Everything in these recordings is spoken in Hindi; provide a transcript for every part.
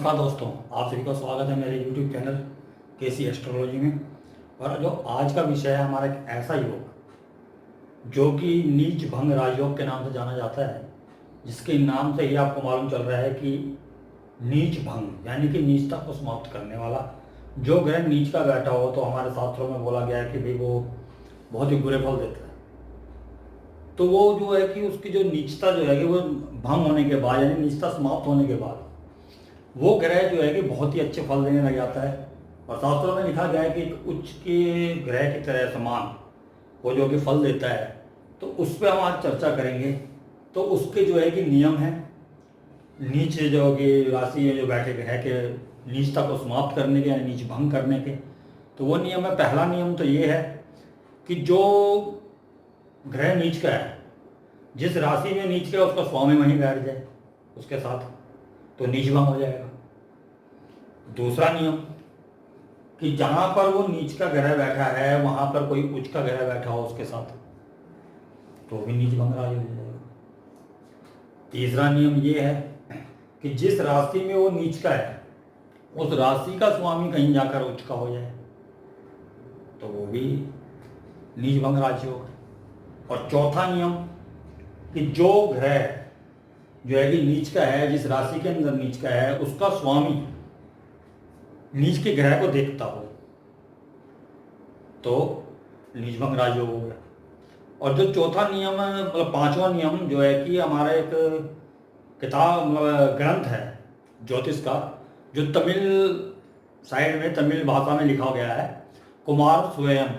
नमस्कार दोस्तों, आप सभी का स्वागत है मेरे YouTube चैनल केसी एस्ट्रोलॉजी में। और जो आज का विषय है हमारा एक ऐसा योग जो कि नीच भंग राजयोग के नाम से जाना जाता है, जिसके नाम से ही आपको मालूम चल रहा है कि नीच भंग यानी कि नीचता को समाप्त करने वाला जो ग्रह नीच का बैठा हो, तो हमारे शास्त्रों में बोला गया है कि भाई वो बहुत ही बुरे फल देता है। तो वो जो है कि उसकी जो नीचता जो है कि वो भंग होने के बाद यानी नीचता समाप्त होने के बाद वो ग्रह जो है कि बहुत ही अच्छे फल देने लग जाता है। और शास्त्रों में लिखा गया है कि एक उच्च के ग्रह की तरह समान वो जो कि फल देता है। तो उस पर हम आज चर्चा करेंगे। तो उसके जो है कि नियम है, नीचे जो कि राशि में जो बैठे ग्रह के नीचता को समाप्त करने के या नीच भंग करने के। तो वो नियम है, पहला नियम तो ये है कि जो ग्रह नीच का है, जिस राशि में नीच का है उसका स्वामी वहीं बैठ जाए उसके साथ, तो नीच भंग हो जाएगा। दूसरा नियम कि जहां पर वो नीच का ग्रह बैठा है वहां पर कोई उच्च का ग्रह बैठा हो उसके साथ, तो भी नीच भंग राज हो जाएगा। तीसरा नियम ये है कि जिस राशि में वो नीच का है उस राशि का स्वामी कहीं जाकर उच्च का हो जाए, तो वो भी नीच भंग राज होगा। और चौथा नियम कि जो ग्रह जो है कि नीच का है, जिस राशि के अंदर नीच का है, उसका स्वामी नीच के ग्रह को देखता हो, तो नीच भंग राजयोग हो गया। और जो चौथा नियम है, मतलब पांचवा नियम जो है कि हमारा एक किताब मतलब ग्रंथ है ज्योतिष का, जो तमिल साइड में तमिल भाषा में लिखा गया है, कुमार स्वयं,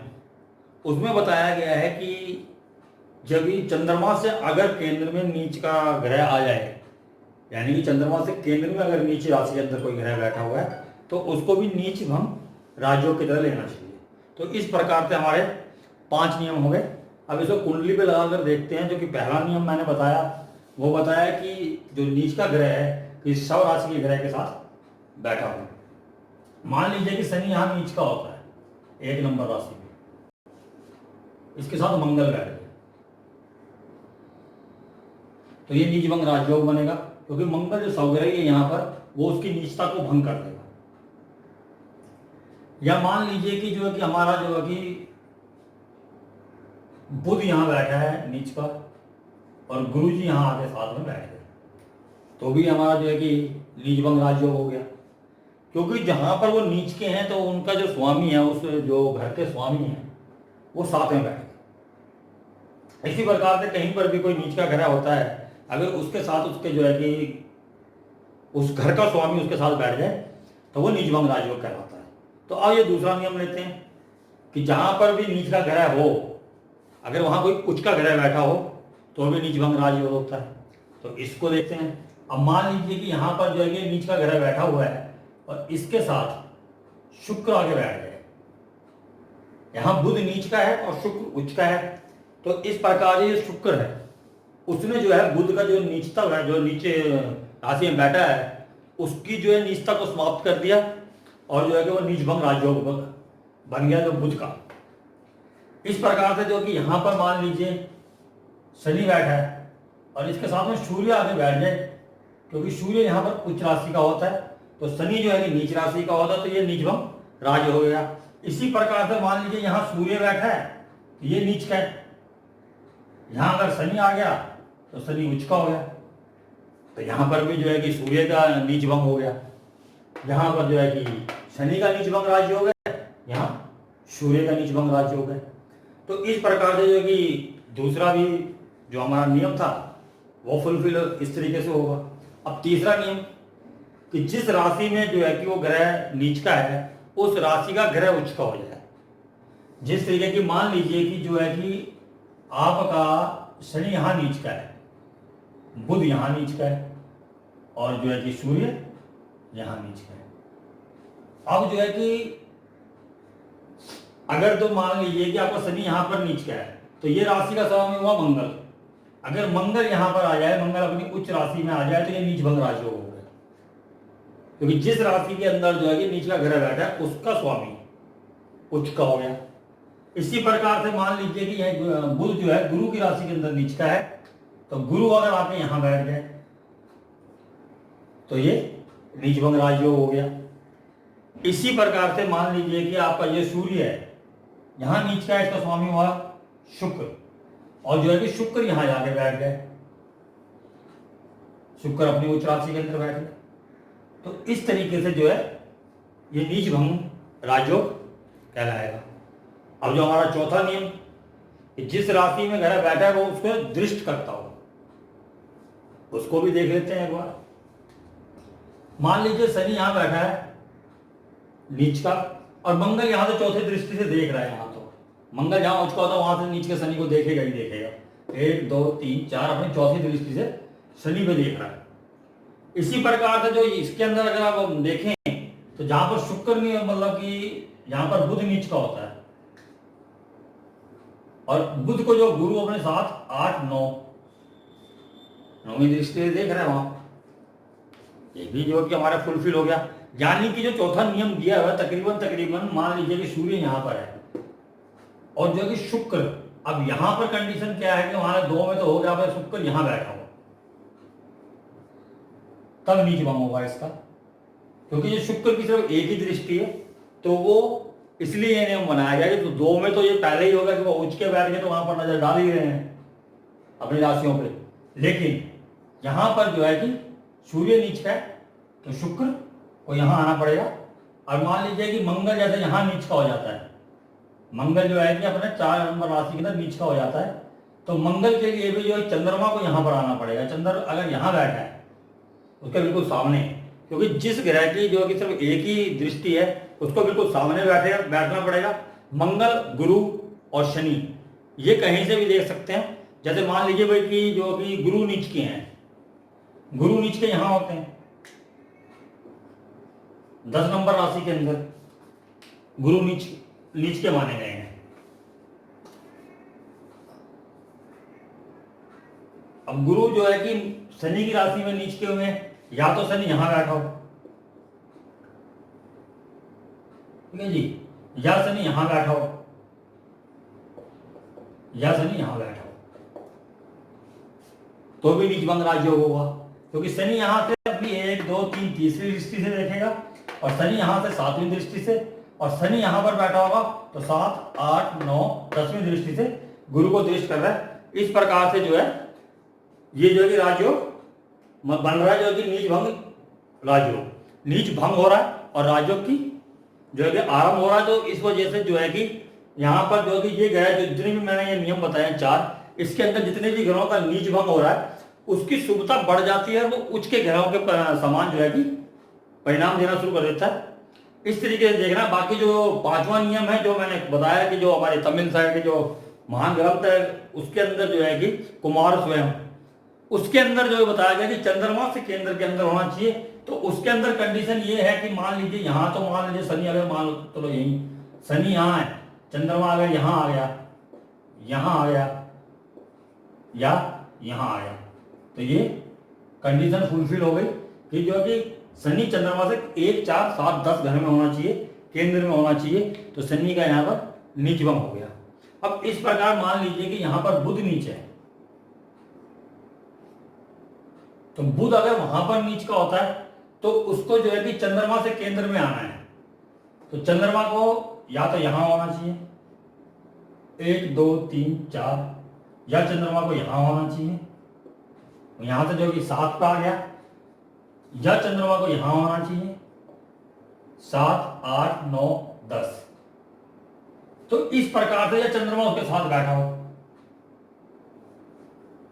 उसमें बताया गया है कि जब ये चंद्रमा से अगर केंद्र में नीच का ग्रह आ जाए, यानी कि चंद्रमा से केंद्र में अगर नीच राशि के अंदर कोई ग्रह बैठा हुआ है, तो उसको भी नीच भंग राजयोग की तरह लेना चाहिए। तो इस प्रकार से हमारे 5 नियम हो गए। अब इसको कुंडली पे लगाकर देखते हैं। जो कि पहला नियम मैंने बताया, वो बताया कि जो नीच का ग्रह है कि सौ राशि के ग्रह के साथ बैठा हो। मान लीजिए कि शनि यहाँ नीच का होता है 1 नंबर राशि में, इसके साथ मंगल बैठ गए, तो ये नीच भंग राजयोग बनेगा, क्योंकि मंगल जो सौग्रह है यहाँ पर वो उसकी नीचता को भंग कर देगा। या मान लीजिए कि जो है कि हमारा जो है कि बुध यहाँ बैठा है नीच का और गुरु जी यहाँ आके साथ में बैठ गए, तो भी हमारा जो है कि नीच भंग राजयोग हो गया। क्योंकि जहां पर वो नीच के हैं तो उनका जो स्वामी है, उस जो घर के स्वामी है, वो साथ में बैठ गए। इसी प्रकार से कहीं पर भी कोई नीच का ग्रह होता है, अगर उसके साथ उसके जो है कि उस घर का स्वामी उसके साथ बैठ जाए, तो वो नीच भंग राजयोग कहलाता है। तो अब ये दूसरा नियम लेते हैं कि जहां पर भी नीच का ग्रह हो, अगर वहां कोई उच्च का ग्रह बैठा हो, तो भी नीच भंग राजयोग होता है। तो इसको देखते हैं। अब मान लीजिए कि यहां पर जो है कि नीच का ग्रह बैठा हुआ है और इसके साथ शुक्र आगे बैठ गए। यहां बुध नीच का है और शुक्र उच्च का है, तो इस प्रकार ये शुक्र है, उसने जो है बुध का जो नीचता है, जो नीचे राशि में बैठा है, उसकी जो है नीचता को समाप्त कर दिया और जो है कि वो नीच भंग राजयोग बन गया जो बुध का। इस प्रकार से जो कि यहां पर मान लीजिए शनि बैठा है और इसके साथ में सूर्य आगे बैठ जाए, क्योंकि सूर्य यहाँ पर उच्च राशि का होता है, तो शनि जो है कि नीच राशि का होता है, तो ये नीच भंग राज हो गया। इसी प्रकार से मान लीजिए यहाँ सूर्य बैठा है, तो ये नीच का है, यहाँ अगर शनि आ गया तो शनि उच्च का हो गया, तो यहाँ पर भी जो है कि सूर्य का नीच भंग हो गया। यहाँ पर जो है कि शनि का नीच भंग राज्य हो गया, यहाँ सूर्य का नीच भंग राज्य हो गया। तो इस प्रकार से जो है कि दूसरा भी जो हमारा नियम था वो फुलफिल इस तरीके से होगा। अब तीसरा नियम कि जिस राशि में जो है कि वो ग्रह नीच का है, उस राशि का ग्रह उच्च का हो जाए। जिस तरीके की मान लीजिए कि जो है कि आपका शनि यहाँ नीच का है, बुध यहाँ नीच का है और जो है कि सूर्य यहाँ नीच का है। अब जो है कि अगर तो मान लीजिए कि आपका शनि यहाँ पर नीच का है, तो ये राशि का स्वामी हुआ मंगल। अगर मंगल यहाँ पर आ जाए, मंगल अपनी उच्च राशि में आ जाए, तो ये नीच भंग राजयोग हो गया, क्योंकि जिस राशि के अंदर जो है कि नीच का ग्रह बैठा है उसका स्वामी उच्च का हो गया। इसी प्रकार से मान लीजिए कि यह बुध जो है गुरु की राशि के अंदर नीच का है, तो गुरु अगर आके यहां बैठ जाए तो ये नीच भंग राजयोग हो गया। इसी प्रकार से मान लीजिए कि आपका ये सूर्य है, यहां नीच का इसका स्वामी हुआ शुक्र, और जो है कि शुक्र यहां जाके बैठ गए, शुक्र अपनी उच्च राशि के अंदर बैठ गए। तो इस तरीके से जो है ये नीच भंग राजयोग कहलाएगा। अब जो हमारा चौथा नियम, जिस राशि में ग्रह बैठा है वो उसको दृष्ट करता हो, उसको भी देख लेते हैं एक बार। मान लीजिए शनि यहां बैठा है नीच का, और मंगल यहां से चौथे दृष्टि से देख रहा है। यहां तो मंगल जहां उच्च का होता है वहां से नीच के शनि को देखेगा ही देखेगा, 1 2 3 4 अपनी चौथी दृष्टि से शनि पे देख रहा है। इसी प्रकार से जो इसके अंदर अगर आप देखें तो जहां पर शुक्र नहीं, मतलब कि जहां पर बुध नीच का होता है, और बुध को जो गुरु अपने साथ 8 9 नौवीं दृष्टि से देख रहे हैं वहां, ये भी जो कि हमारा फुलफिल हो गया। यानी कि जो चौथा नियम दिया हुआ तकरीबन मान लीजिए कि सूर्य यहां पर है और जो कि शुक्र, अब यहां पर कंडीशन क्या है कि हमारे 2 में तो हो गया, पर शुक्र यहां बैठा हुआ, तब नीच भंग होगा इसका, क्योंकि ये शुक्र की सिर्फ एक ही दृष्टि है। तो वो इसलिए ये नियम बनाया गया कि तो 2 में तो ये पहले ही होगा कि वो उच्च के बैठ के तो वहां पर नजर डाल ही रहे हैं अपनी राशियों पे, लेकिन यहां पर जो है कि सूर्य नीच का है तो शुक्र को यहां आना पड़ेगा। और मान लीजिए कि मंगल जैसे यहां नीच का हो जाता है, मंगल जो है कि अपने 4 नंबर राशि के अंदर नीच का हो जाता है, तो मंगल के लिए भी जो है चंद्रमा को यहां पर आना पड़ेगा। चंद्र अगर यहां बैठा है उसके बिल्कुल सामने, क्योंकि जिस ग्रह की जो कि सिर्फ एक ही दृष्टि है उसको बिल्कुल सामने बैठना पड़ेगा। मंगल, गुरु और शनि ये कहीं से भी देख सकते हैं। जैसे मान लीजिए भाई कि जो कि गुरु नीच के हैं, गुरु नीच के यहां होते हैं 10 नंबर राशि के अंदर, गुरु नीच के माने गए हैं। अब गुरु जो है कि शनि की राशि में नीच के हुए हैं, या तो शनि यहां बैठा हो, ठीक है जी, या शनि यहां बैठा हो, या शनि यहां बैठा हो, तो भी नीच भंग राजयोग होगा, क्योंकि शनि यहां से अपनी 1 2 3 तीसरी दृष्टि से देखेगा, और शनि यहां से 7वीं दृष्टि से, और शनि यहां पर बैठा होगा तो 7 8 9 10वीं दृष्टि से गुरु को दृष्ट कर रहा है। इस प्रकार से जो है ये जो है कि राजयोग बन रहा है, जो कि नीच भंग राजयोग, नीच भंग हो रहा है और राजयोग की जो है कि आरंभ हो रहा है। तो इस वजह से जो है कि यहाँ पर जो कि ये ग्रह जो जितने भी मैंने ये नियम बताए 4, इसके अंदर जितने भी ग्रहों का नीच भंग हो रहा है उसकी शुभता बढ़ जाती है, वो उच्च के ग्रहों के समान जो है कि परिणाम देना शुरू कर देता है। इस तरीके से देखना। बाकी जो 5वां नियम है जो मैंने बताया कि जो हमारे तमिल साइड के जो महान ग्रंथ है उसके अंदर जो है कि कुमार स्वयं, उसके अंदर जो बताया गया कि चंद्रमा से केंद्र के अंदर होना चाहिए। तो उसके अंदर कंडीशन ये है कि मान लीजिए यहाँ तो मान लीजिए शनि अगर मान लो चलो यही शनि यहाँ है, चंद्रमा अगर यहाँ आ गया, यहाँ आ गया या यहाँ आ गया, तो ये कंडीशन फुलफिल हो गई कि जो कि शनि चंद्रमा से 1 4 7 10 घर में होना चाहिए, केंद्र में होना चाहिए। तो शनि का यहाँ पर नीच भंग हो गया। अब इस प्रकार मान लीजिए कि यहाँ पर बुध नीच है, तो बुध अगर वहां पर नीच का होता है तो उसको जो है कि चंद्रमा से केंद्र में आना है। तो चंद्रमा को या तो यहां होना चाहिए 1 2 3 4, या चंद्रमा को यहां होना चाहिए, यहां से जो कि 7 का आ गया, या चंद्रमा को यहां होना चाहिए 7 8 9 10। तो इस प्रकार से या चंद्रमा उसके साथ बैठा हो,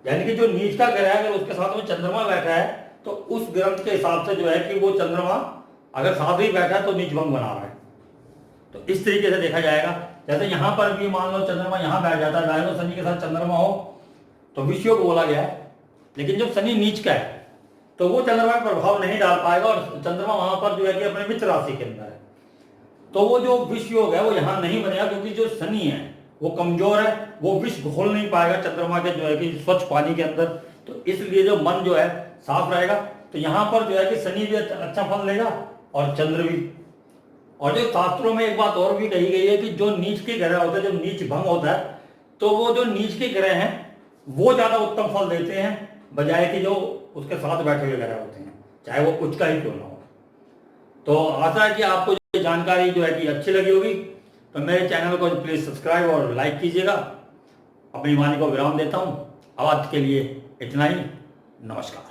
यानी कि जो नीच का ग्रह है अगर उसके साथ में चंद्रमा बैठा है तो उस ग्रंथ के हिसाब से जो है कि वो चंद्रमा अगर साथ ही बैठा है तो नीच भंग बना रहा है। तो इस तरीके से देखा जाएगा। जैसे यहां पर भी मान लो चंद्रमा यहां बैठ जाता है, तो शनि के साथ चंद्रमा हो तो विषय को बोला गया है, लेकिन जब शनि नीच का है तो वो चंद्रमा पर प्रभाव नहीं डाल पाएगा, और चंद्रमा वहां पर जो है कि अपने मित्र राशि के अंदर है, तो वो जो विष योग है वो यहाँ नहीं बनेगा, क्योंकि जो शनि है वो कमजोर है, वो विष घोल नहीं पाएगा चंद्रमा के जो है कि स्वच्छ पानी के अंदर। तो इसलिए जो मन जो है साफ रहेगा। तो यहाँ पर जो है कि शनि भी अच्छा फल देगा और चंद्र भी। और जो शास्त्रों में एक बात और भी कही गई है कि जो नीच के ग्रह होते हैं, जब नीच भंग होता है तो वो जो नीच के ग्रह हैं वो ज्यादा उत्तम फल देते हैं बजाय कि जो उसके साथ बैठे हुए ग्रह होते हैं, चाहे वो उच्च का ही क्यों ना हो। तो आशा है कि आपको ये जानकारी जो है कि अच्छी लगी होगी। तो मेरे चैनल को प्लीज़ सब्सक्राइब और लाइक कीजिएगा। अपनी वाणी को विराम देता हूँ। आज के लिए इतना ही। नमस्कार।